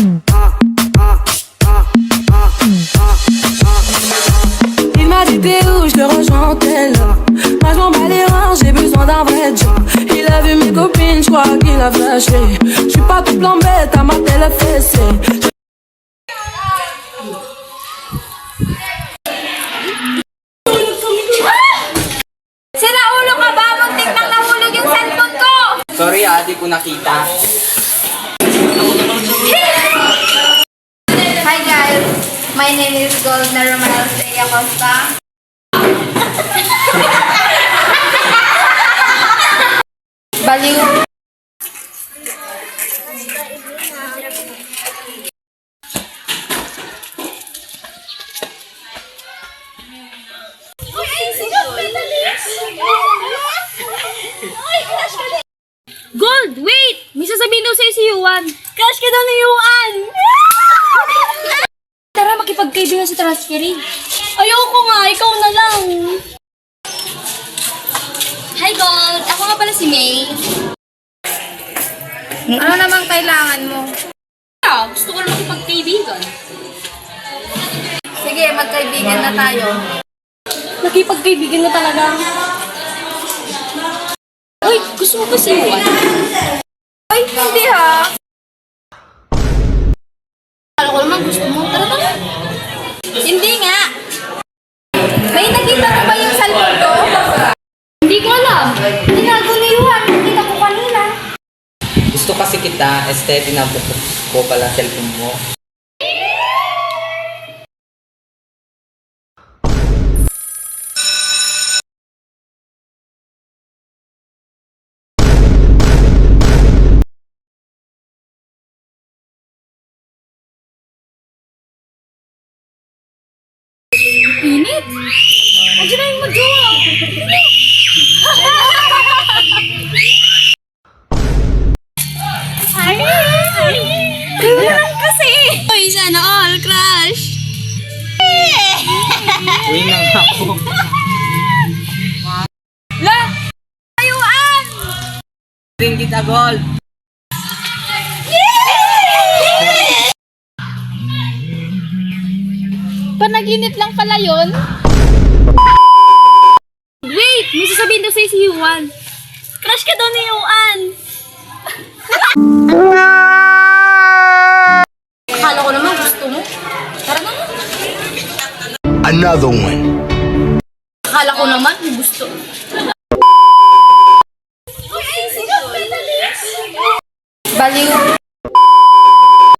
Il m'a dit t'es où, je te rejoins tel. Moi je m'en bats les reins, j'ai besoin d'un vrai job. Il a vu mes copines, je crois qu'il a flashé. Je suis pas tout plan bête, à ma télé fessée. Sira ulo ka ba? Muntik nang nahulog yung cellphone ko! Sorry, di ko nakita. Hi guys, my name is Golden Romel Acosta. Baliw. Gold, wait! May sasabihin daw sa'yo si Yuan. Crush ka daw ni Yuan! Tara, makipagkaibigan si Traskery. Ayoko nga, ikaw na lang. Hi Gold, ako nga pala si May. Ano namang kailangan mo? Gusto ko na makipagkaibigan. Sige, magkaibigan na tayo. Nakipagkaibigan na talaga. Uy, gusto mo ba si Yuan? Ay, hindi ha. Akala ko naman gusto mo. Tara na. Hindi nga. May nakita mo ba yung cellphone ko? Hindi ko alam. Tinago ni Yuan. Nakita ko kanina. Gusto kasi kita, tinabok ko pala cellphone mo. Init. Andiyan na yung mag-jowa. Wala lang kasi. Uy, sana all, crush. Uy na nga ako. La! Ayuan! Ring kita, Gold. Panaginip lang pala yun. Wait! May sasabihin daw sa'yo si Yuan. Crush ka daw ni Yuan. Akala ko naman gusto mo. Tara na. Another one.